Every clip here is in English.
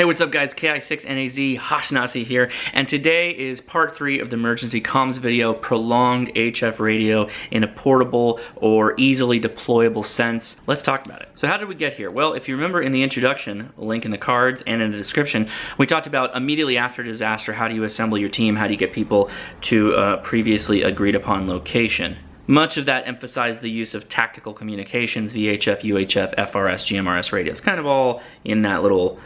Hey, what's up guys? KI6NAZ Hashnasi here, and today is part 3 of the emergency comms video, prolonged HF radio in a portable or easily deployable sense. Let's talk about it. So how did we get here? Well, if you remember in the introduction, a link in the cards and in the description, we talked about immediately after disaster, how do you assemble your team, how do you get people to a previously agreed upon location. Much of that emphasized the use of tactical communications, VHF, UHF, FRS, GMRS radios, kind of all in that little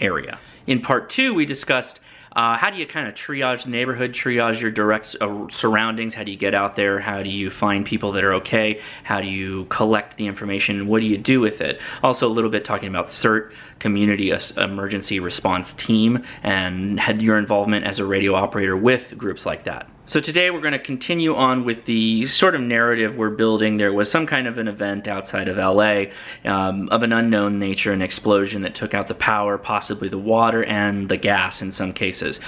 area. In part 2, we discussed how do you kind of triage the neighborhood, triage your direct surroundings, how do you get out there, how do you find people that are okay, how do you collect the information, what do you do with it. Also a little bit talking about CERT, Community Emergency Response Team, and had your involvement as a radio operator with groups like that. So today we're going to continue on with the sort of narrative we're building. There was some kind of an event outside of LA of an unknown nature, an explosion that took out the power, possibly the water, and the gas in some cases.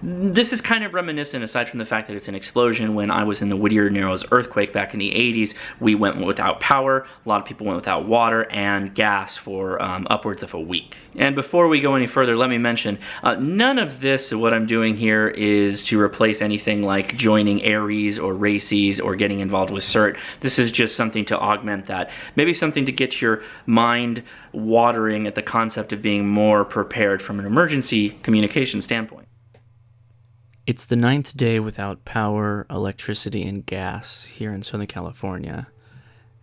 This is kind of reminiscent, aside from the fact that it's an explosion. When I was in the Whittier Narrows earthquake back in the 80s, we went without power, a lot of people went without water and gas for upwards of a week. And before we go any further, let me mention, none of this, what I'm doing here, is to replace anything like joining ARES or RACES or getting involved with CERT. This is just something to augment that. Maybe something to get your mind watering at the concept of being more prepared from an emergency communication standpoint. It's the 9th day without power, electricity, and gas here in Southern California.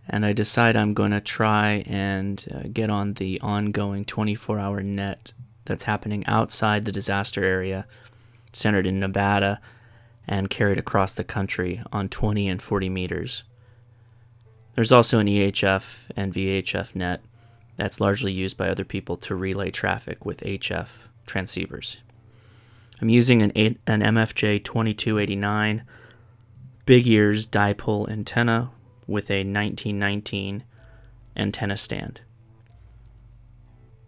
And I decide I'm going to try and get on the ongoing 24-hour net that's happening outside the disaster area, centered in Nevada, and carried across the country on 20 and 40 meters. There's also an EHF and VHF net that's largely used by other people to relay traffic with HF transceivers. I'm using an MFJ 2289 big ears dipole antenna with a 1919 antenna stand.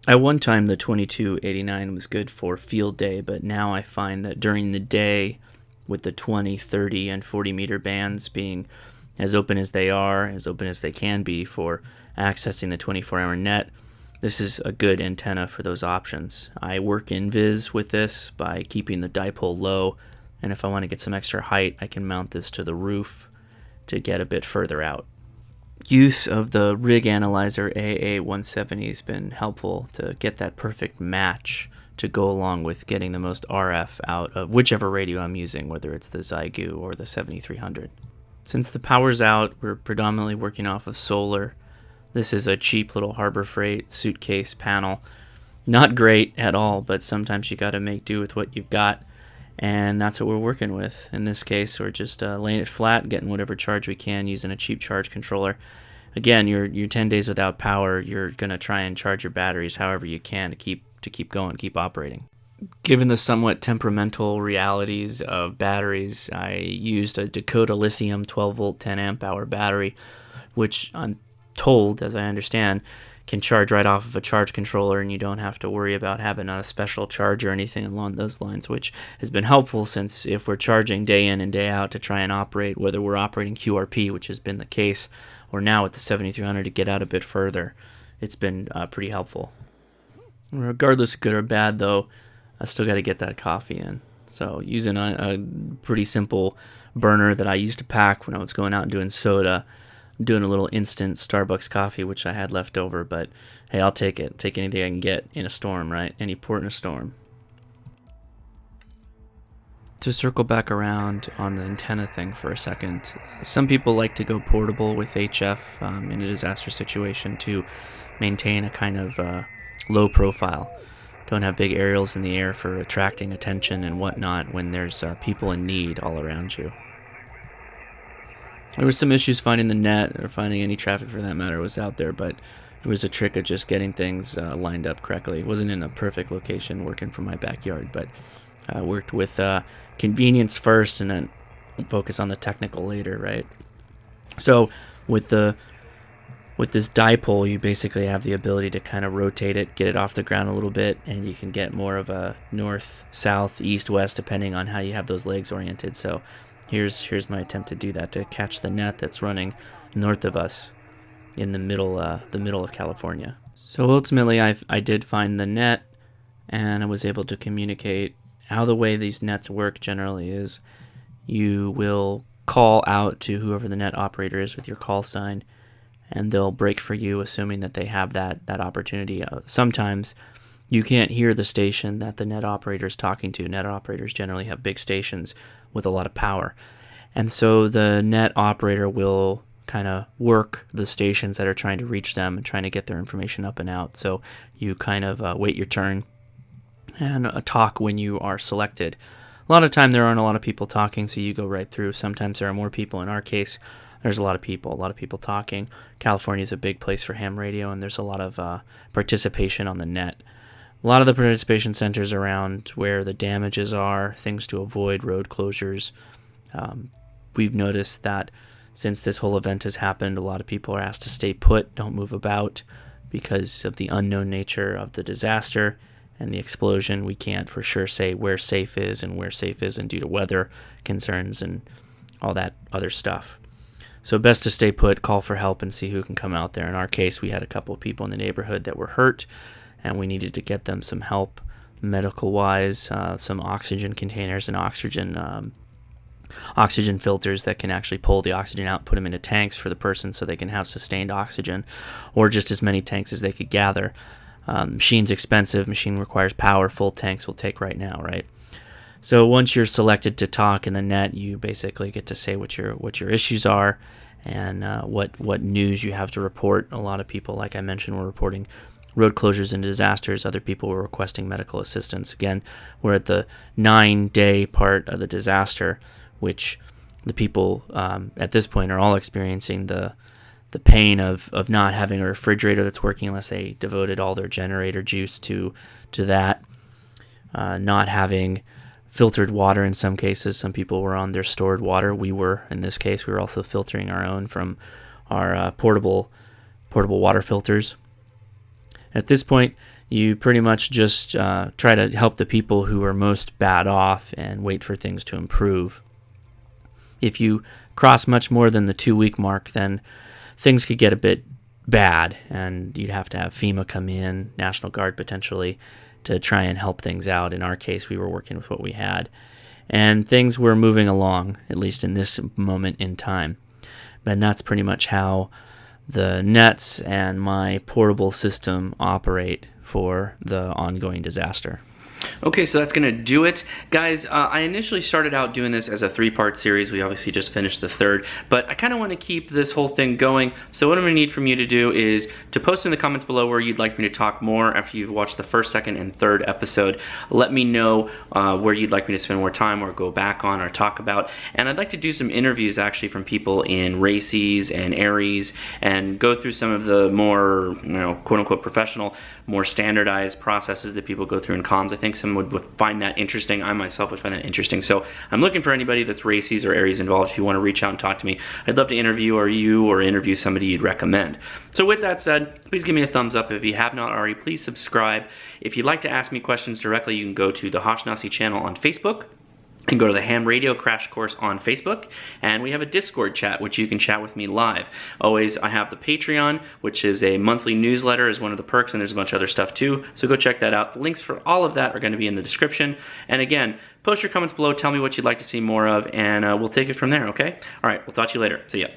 At one time, the 2289 was good for field day, but now I find that during the day, with the 20, 30, and 40 meter bands being as open as they are, as open as they can be for accessing the 24-hour net, this is a good antenna for those options. I work in Viz with this by keeping the dipole low, and if I want to get some extra height, I can mount this to the roof to get a bit further out. Use of the rig analyzer AA170 has been helpful to get that perfect match to go along with getting the most RF out of whichever radio I'm using, whether it's the Zygu or the 7300. Since the power's out, we're predominantly working off of solar. This is a cheap little Harbor Freight suitcase panel. Not great at all, but sometimes you got to make do with what you've got, and that's what we're working with. In this case, we're just laying it flat, getting whatever charge we can using a cheap charge controller. Again, you're 10 days without power. You're going to try and charge your batteries however you can to keep going, keep operating. Given the somewhat temperamental realities of batteries, I used a Dakota Lithium 12-volt 10-amp-hour battery, which I'm told, as I understand, can charge right off of a charge controller, and you don't have to worry about having a special charge or anything along those lines, which has been helpful since if we're charging day in and day out to try and operate, whether we're operating QRP, which has been the case, or now with the 7300 to get out a bit further, it's been pretty helpful. Regardless of good or bad, though, I still got to get that coffee in. So using a pretty simple burner that I used to pack when I was going out and doing soda, I'm doing a little instant Starbucks coffee, which I had left over, but hey, I'll take it. Take anything I can get in a storm, right? Any port in a storm. To circle back around on the antenna thing for a second, some people like to go portable with HF in a disaster situation to maintain a kind of low profile. Don't have big aerials in the air for attracting attention and whatnot when there's people in need all around you. There were some issues finding the net, or finding any traffic for that matter was out there, but it was a trick of just getting things lined up correctly. It wasn't in a perfect location working from my backyard, but I worked with convenience first and then focus on the technical later, right? So with this dipole, you basically have the ability to kind of rotate it, get it off the ground a little bit, and you can get more of a north, south, east, west, depending on how you have those legs oriented. So here's my attempt to do that, to catch the net that's running north of us in the middle of California. So ultimately, I did find the net, and I was able to communicate. How the way these nets work generally is you will call out to whoever the net operator is with your call sign, and they'll break for you, assuming that they have that opportunity. Sometimes you can't hear the station that the net operator is talking to. Net operators generally have big stations with a lot of power. And so the net operator will kind of work the stations that are trying to reach them and trying to get their information up and out. So you kind of wait your turn and talk when you are selected. A lot of time there aren't a lot of people talking, so you go right through. Sometimes there are more people. In our case, there's a lot of people talking. California is a big place for ham radio, and there's a lot of participation on the net. A lot of the participation centers around where the damages are, things to avoid, road closures. We've noticed that since this whole event has happened, a lot of people are asked to stay put, don't move about, because of the unknown nature of the disaster and the explosion. We can't for sure say where safe is and where safe isn't due to weather concerns and all that other stuff. So best to stay put, call for help, and see who can come out there. In our case, we had a couple of people in the neighborhood that were hurt, and we needed to get them some help medical-wise, some oxygen containers and oxygen filters that can actually pull the oxygen out, put them into tanks for the person so they can have sustained oxygen, or just as many tanks as they could gather. Machine's expensive. Machine requires power. Full tanks will take right now, right? So once you're selected to talk in the net, you basically get to say what your issues are and what news you have to report. A lot of people, like I mentioned, were reporting road closures and disasters. Other people were requesting medical assistance. Again, we're at the 9-day part of the disaster, which the people at this point are all experiencing the pain of not having a refrigerator that's working unless they devoted all their generator juice to that. Not having filtered water in some cases. Some people were on their stored water. We were, in this case, we were also filtering our own from our portable water filters. At this point, you pretty much just try to help the people who are most bad off and wait for things to improve. If you cross much more than the 2-week mark, then things could get a bit bad, and you'd have to have FEMA come in, National Guard potentially, to try and help things out. In our case, we were working with what we had, and things were moving along, at least in this moment in time. And that's pretty much how the nets and my portable system operate for the ongoing disaster. Okay, so that's going to do it. Guys, I initially started out doing this as a 3-part series. We obviously just finished the 3rd, but I kind of want to keep this whole thing going. So what I'm going to need from you to do is to post in the comments below where you'd like me to talk more after you've watched the 1st, 2nd, and 3rd episode. Let me know where you'd like me to spend more time or go back on or talk about. And I'd like to do some interviews actually from people in RACES and ARES and go through some of the more, quote-unquote professional, more standardized processes that people go through in comms. I think someone would find that interesting. I myself would find that interesting. So I'm looking for anybody that's RACES or ARES involved. If you want to reach out and talk to me, I'd love to interview or interview somebody you'd recommend. So with that said, please give me a thumbs up. If you have not already, please subscribe. If you'd like to ask me questions directly, you can go to the Hashnasi channel on Facebook. And go to the Ham Radio Crash Course on Facebook, and we have a Discord chat, which you can chat with me live. Always, I have the Patreon, which is a monthly newsletter, is one of the perks, and there's a bunch of other stuff too, so go check that out. The links for all of that are going to be in the description. And again, post your comments below, tell me what you'd like to see more of, and we'll take it from there, okay? All right, we'll talk to you later. See ya.